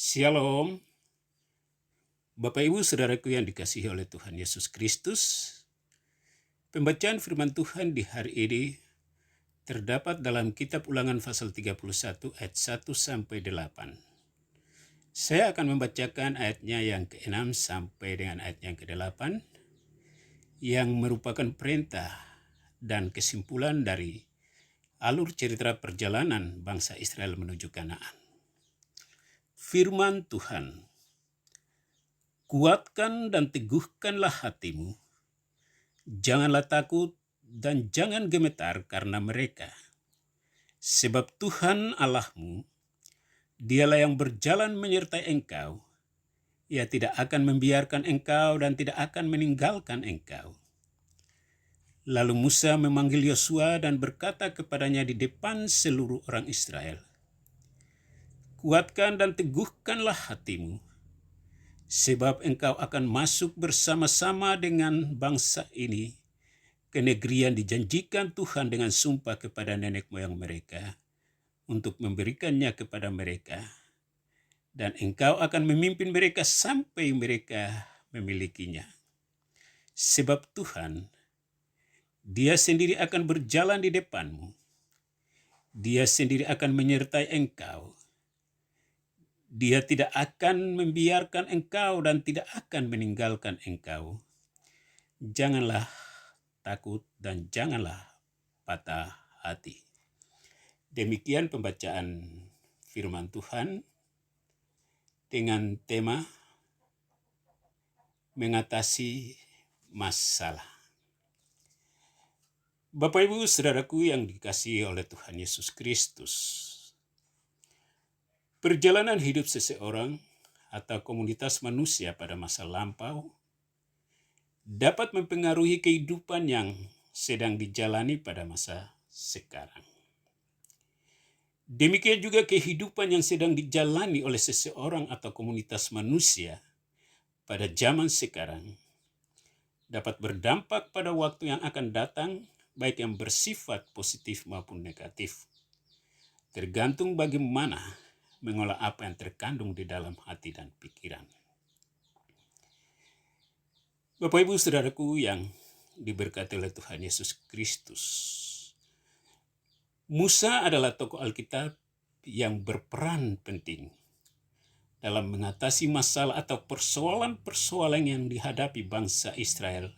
Shalom, Bapak Ibu Saudaraku yang dikasihi oleh Tuhan Yesus Kristus. Pembacaan firman Tuhan di hari ini terdapat dalam kitab Ulangan pasal 31 ayat 1 sampai 8. Saya akan membacakan ayatnya yang ke-6 sampai dengan ayat yang ke-8 yang merupakan perintah dan kesimpulan dari alur cerita perjalanan bangsa Israel menuju Kanaan. Firman Tuhan, kuatkan dan teguhkanlah hatimu, janganlah takut dan jangan gemetar karena mereka. Sebab Tuhan Allahmu, Dialah yang berjalan menyertai engkau. Ia tidak akan membiarkan engkau dan tidak akan meninggalkan engkau. Lalu Musa memanggil Yosua dan berkata kepadanya di depan seluruh orang Israel, kuatkan dan teguhkanlah hatimu, sebab engkau akan masuk bersama-sama dengan bangsa ini ke negeri yang dijanjikan Tuhan dengan sumpah kepada nenek moyang mereka untuk memberikannya kepada mereka. Dan engkau akan memimpin mereka sampai mereka memilikinya. Sebab Tuhan, Dia sendiri akan berjalan di depanmu. Dia sendiri akan menyertai engkau. Dia tidak akan membiarkan engkau dan tidak akan meninggalkan engkau. Janganlah takut dan janganlah patah hati. Demikian pembacaan firman Tuhan dengan tema mengatasi masalah. Bapak Ibu Saudaraku yang dikasihi oleh Tuhan Yesus Kristus, perjalanan hidup seseorang atau komunitas manusia pada masa lampau dapat mempengaruhi kehidupan yang sedang dijalani pada masa sekarang. Demikian juga kehidupan yang sedang dijalani oleh seseorang atau komunitas manusia pada zaman sekarang dapat berdampak pada waktu yang akan datang, baik yang bersifat positif maupun negatif. Tergantung bagaimana mengolah apa yang terkandung di dalam hati dan pikiran. Bapak Ibu Saudaraku yang diberkati oleh Tuhan Yesus Kristus, Musa adalah tokoh Alkitab yang berperan penting dalam mengatasi masalah atau persoalan-persoalan yang dihadapi bangsa Israel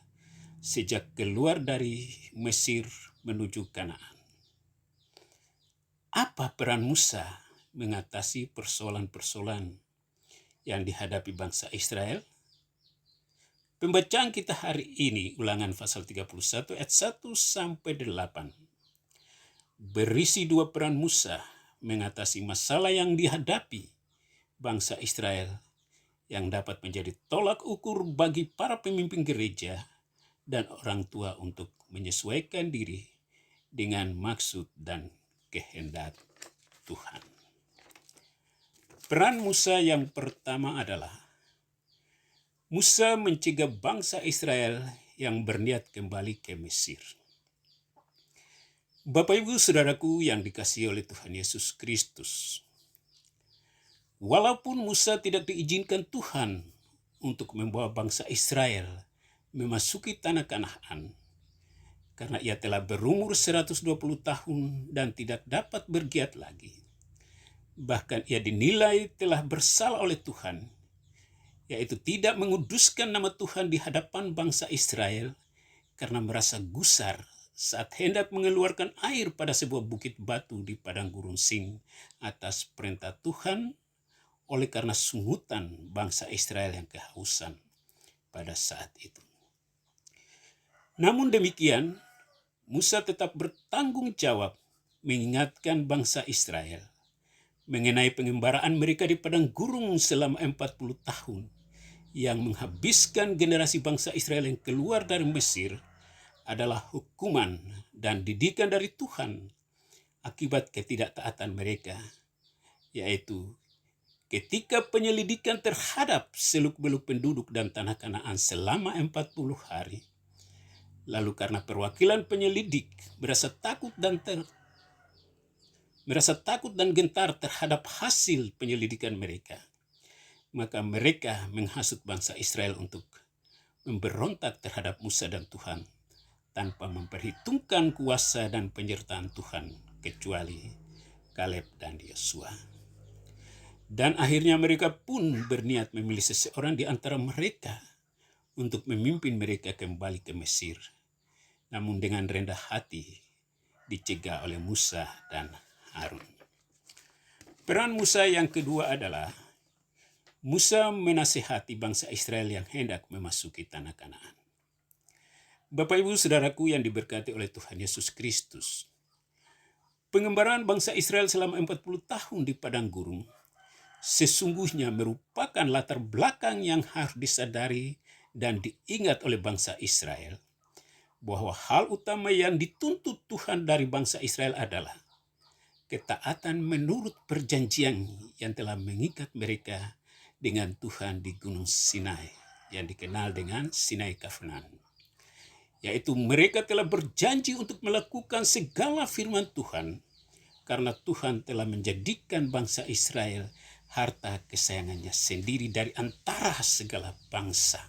sejak keluar dari Mesir menuju Kanaan. Apa peran Musa mengatasi persoalan-persoalan yang dihadapi bangsa Israel? Pembacaan kita hari ini Ulangan pasal 31 ayat 1 sampai 8 berisi dua peran Musa mengatasi masalah yang dihadapi bangsa Israel yang dapat menjadi tolak ukur bagi para pemimpin gereja dan orang tua untuk menyesuaikan diri dengan maksud dan kehendak Tuhan. Peran Musa yang pertama adalah Musa mencegah bangsa Israel yang berniat kembali ke Mesir. Bapak Ibu Saudaraku yang dikasihi oleh Tuhan Yesus Kristus, walaupun Musa tidak diizinkan Tuhan untuk membawa bangsa Israel memasuki tanah Kanaan, karena ia telah berumur 120 tahun dan tidak dapat bergiat lagi. Bahkan ia dinilai telah bersalah oleh Tuhan, yaitu tidak menguduskan nama Tuhan di hadapan bangsa Israel karena merasa gusar saat hendak mengeluarkan air pada sebuah bukit batu di padang gurun Sin atas perintah Tuhan oleh karena sungutan bangsa Israel yang kehausan pada saat itu. Namun demikian, Musa tetap bertanggung jawab mengingatkan bangsa Israel mengenai pengembaraan mereka di padang gurun selama 40 tahun yang menghabiskan generasi bangsa Israel yang keluar dari Mesir adalah hukuman dan didikan dari Tuhan akibat ketidaktaatan mereka, yaitu ketika penyelidikan terhadap seluk-beluk penduduk dan tanah Kanaan selama 40 hari. Lalu karena perwakilan penyelidik merasa takut dan gentar terhadap hasil penyelidikan mereka, maka mereka menghasut bangsa Israel untuk memberontak terhadap Musa dan Tuhan tanpa memperhitungkan kuasa dan penyertaan Tuhan kecuali Kaleb dan Yosua. Dan akhirnya mereka pun berniat memilih seseorang di antara mereka untuk memimpin mereka kembali ke Mesir. Namun dengan rendah hati dicegah oleh Musa dan Harun. Peran Musa yang kedua adalah Musa menasihati bangsa Israel yang hendak memasuki tanah Kanaan. Bapak Ibu Saudaraku yang diberkati oleh Tuhan Yesus Kristus, pengembaraan bangsa Israel selama 40 tahun di padang gurun sesungguhnya merupakan latar belakang yang harus disadari dan diingat oleh bangsa Israel, bahwa hal utama yang dituntut Tuhan dari bangsa Israel adalah ketaatan menurut perjanjian yang telah mengikat mereka dengan Tuhan di Gunung Sinai, yang dikenal dengan Sinai Covenant. Yaitu mereka telah berjanji untuk melakukan segala firman Tuhan, karena Tuhan telah menjadikan bangsa Israel harta kesayangannya sendiri dari antara segala bangsa.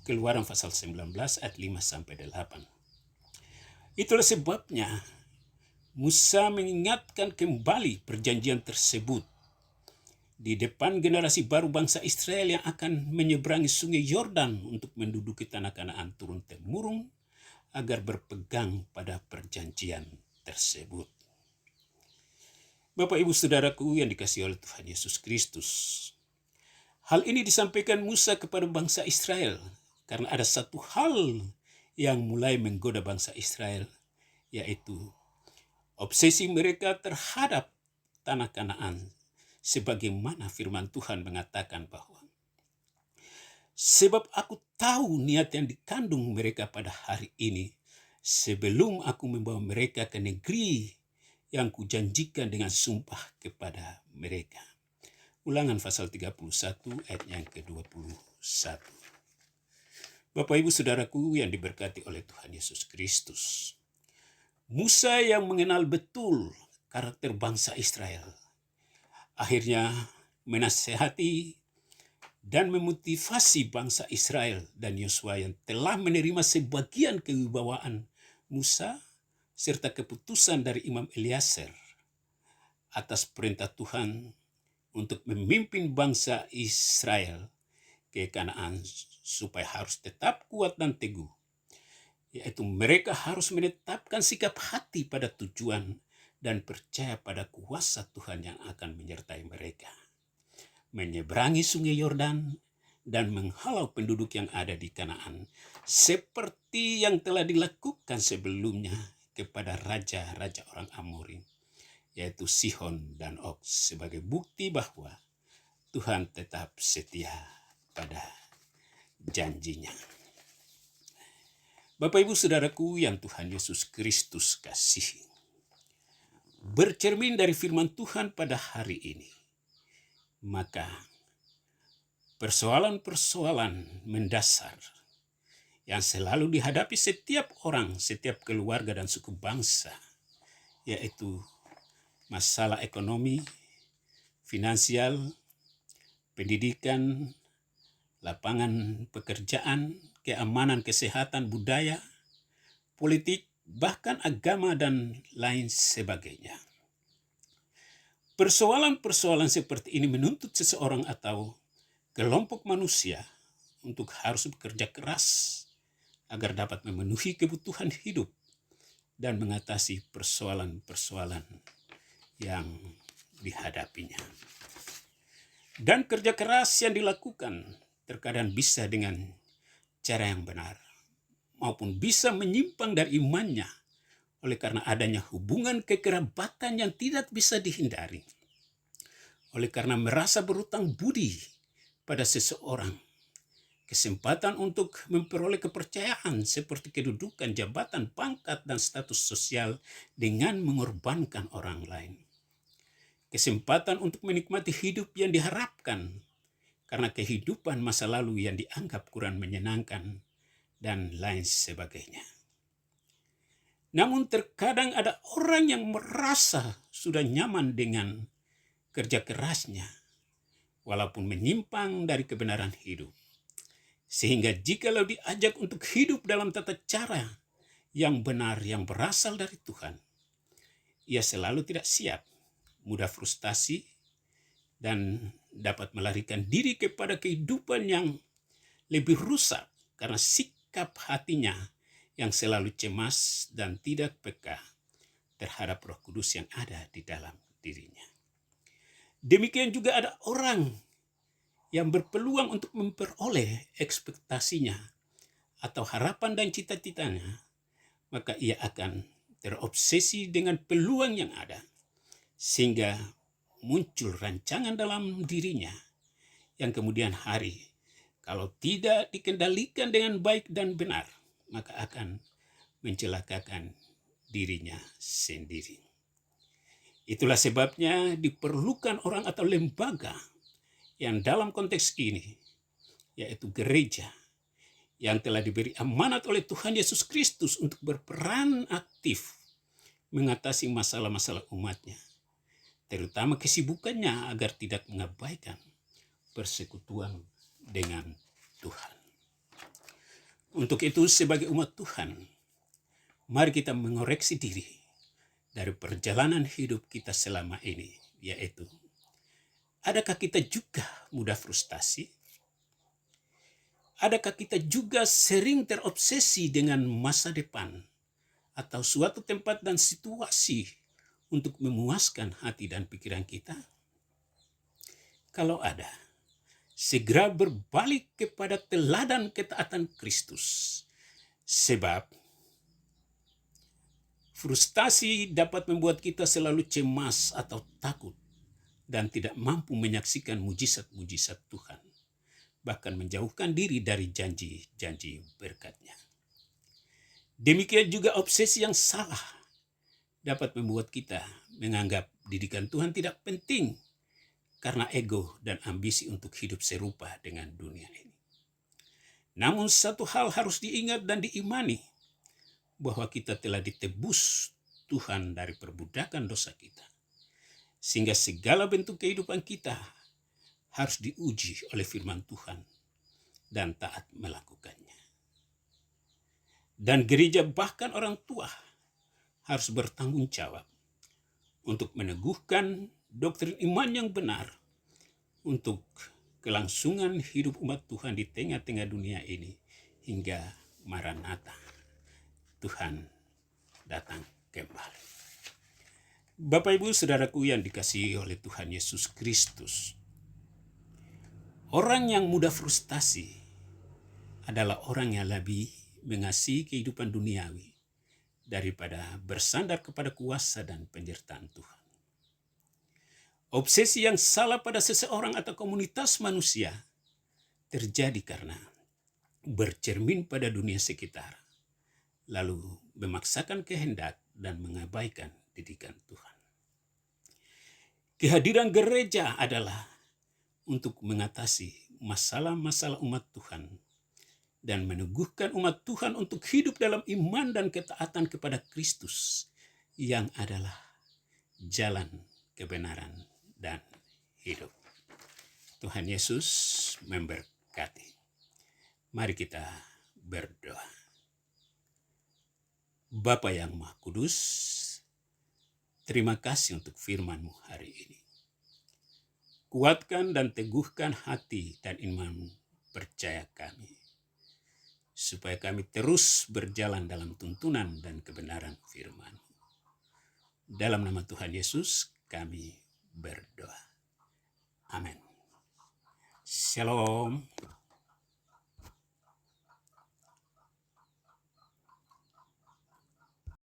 Keluaran pasal 19 ayat 5-8. Itulah sebabnya Musa mengingatkan kembali perjanjian tersebut di depan generasi baru bangsa Israel yang akan menyeberangi sungai Yordan untuk menduduki tanah Kanaan turun-temurun, agar berpegang pada perjanjian tersebut. Bapak Ibu Saudaraku yang dikasihi oleh Tuhan Yesus Kristus, hal ini disampaikan Musa kepada bangsa Israel karena ada satu hal yang mulai menggoda bangsa Israel, yaitu obsesi mereka terhadap tanah Kanaan, sebagaimana firman Tuhan mengatakan bahwa sebab aku tahu niat yang dikandung mereka pada hari ini, sebelum aku membawa mereka ke negeri yang kujanjikan dengan sumpah kepada mereka. Ulangan pasal 31 ayat yang ke-21. Bapak Ibu Saudaraku yang diberkati oleh Tuhan Yesus Kristus, Musa yang mengenal betul karakter bangsa Israel akhirnya menasihati dan memotivasi bangsa Israel dan Yosua yang telah menerima sebagian kewibawaan Musa serta keputusan dari Imam Eliezer atas perintah Tuhan untuk memimpin bangsa Israel ke Kanaan, supaya harus tetap kuat dan teguh, yaitu mereka harus menetapkan sikap hati pada tujuan dan percaya pada kuasa Tuhan yang akan menyertai mereka, menyeberangi sungai Yordan dan menghalau penduduk yang ada di Kanaan, seperti yang telah dilakukan sebelumnya kepada raja-raja orang Amori, yaitu Sihon dan Og, sebagai bukti bahwa Tuhan tetap setia pada janjinya. Bapak Ibu Saudaraku yang Tuhan Yesus Kristus kasihi, bercermin dari firman Tuhan pada hari ini, maka persoalan-persoalan mendasar yang selalu dihadapi setiap orang, setiap keluarga dan suku bangsa, yaitu masalah ekonomi, finansial, pendidikan, lapangan pekerjaan, keamanan, kesehatan, budaya, politik, bahkan agama dan lain sebagainya. Persoalan-persoalan seperti ini menuntut seseorang atau kelompok manusia untuk harus bekerja keras agar dapat memenuhi kebutuhan hidup dan mengatasi persoalan-persoalan yang dihadapinya. Dan kerja keras yang dilakukan terkadang bisa dengan cara yang benar, maupun bisa menyimpang dari imannya oleh karena adanya hubungan kekerabatan yang tidak bisa dihindari. Oleh karena merasa berutang budi pada seseorang, kesempatan untuk memperoleh kepercayaan seperti kedudukan, jabatan, pangkat, dan status sosial dengan mengorbankan orang lain. Kesempatan untuk menikmati hidup yang diharapkan karena kehidupan masa lalu yang dianggap kurang menyenangkan dan lain sebagainya. Namun terkadang ada orang yang merasa sudah nyaman dengan kerja kerasnya, walaupun menyimpang dari kebenaran hidup. Sehingga jikalau diajak untuk hidup dalam tata cara yang benar yang berasal dari Tuhan, ia selalu tidak siap, mudah frustasi, dan dapat melarikan diri kepada kehidupan yang lebih rusak karena sikap hatinya yang selalu cemas dan tidak peka terhadap Roh Kudus yang ada di dalam dirinya. Demikian juga ada orang yang berpeluang untuk memperoleh ekspektasinya atau harapan dan cita-citanya, maka ia akan terobsesi dengan peluang yang ada, sehingga muncul rancangan dalam dirinya yang kemudian hari, kalau tidak dikendalikan dengan baik dan benar, maka akan mencelakakan dirinya sendiri. Itulah sebabnya diperlukan orang atau lembaga yang dalam konteks ini, yaitu gereja, yang telah diberi amanat oleh Tuhan Yesus Kristus untuk berperan aktif mengatasi masalah-masalah umatnya, terutama kesibukannya agar tidak mengabaikan persekutuan dengan Tuhan. Untuk itu, sebagai umat Tuhan, mari kita mengoreksi diri dari perjalanan hidup kita selama ini, yaitu adakah kita juga mudah frustasi? Adakah kita juga sering terobsesi dengan masa depan atau suatu tempat dan situasi untuk memuaskan hati dan pikiran kita? Kalau ada, segera berbalik kepada teladan ketaatan Kristus. Sebab frustasi dapat membuat kita selalu cemas atau takut dan tidak mampu menyaksikan mujizat-mujizat Tuhan, bahkan menjauhkan diri dari janji-janji berkat-Nya. Demikian juga obsesi yang salah dapat membuat kita menganggap didikan Tuhan tidak penting karena ego dan ambisi untuk hidup serupa dengan dunia ini. Namun satu hal harus diingat dan diimani, bahwa kita telah ditebus Tuhan dari perbudakan dosa kita, sehingga segala bentuk kehidupan kita harus diuji oleh firman Tuhan dan taat melakukannya. Dan gereja, bahkan orang tua, harus bertanggung jawab untuk meneguhkan doktrin iman yang benar untuk kelangsungan hidup umat Tuhan di tengah-tengah dunia ini hingga Maranatha, Tuhan datang kembali. Bapak Ibu Saudaraku yang dikasihi oleh Tuhan Yesus Kristus, orang yang mudah frustasi adalah orang yang lebih mengasihi kehidupan duniawi daripada bersandar kepada kuasa dan penyertaan Tuhan. Obsesi yang salah pada seseorang atau komunitas manusia terjadi karena bercermin pada dunia sekitar, lalu memaksakan kehendak dan mengabaikan didikan Tuhan. Kehadiran gereja adalah untuk mengatasi masalah-masalah umat Tuhan dan meneguhkan umat Tuhan untuk hidup dalam iman dan ketaatan kepada Kristus yang adalah jalan kebenaran dan hidup. Tuhan Yesus memberkati. Mari kita berdoa. Bapa yang Maha Kudus, terima kasih untuk firman-Mu hari ini. Kuatkan dan teguhkan hati dan iman percaya kami, supaya kami terus berjalan dalam tuntunan dan kebenaran firman-Mu. Dalam nama Tuhan Yesus kami berdoa. Amin. Shalom.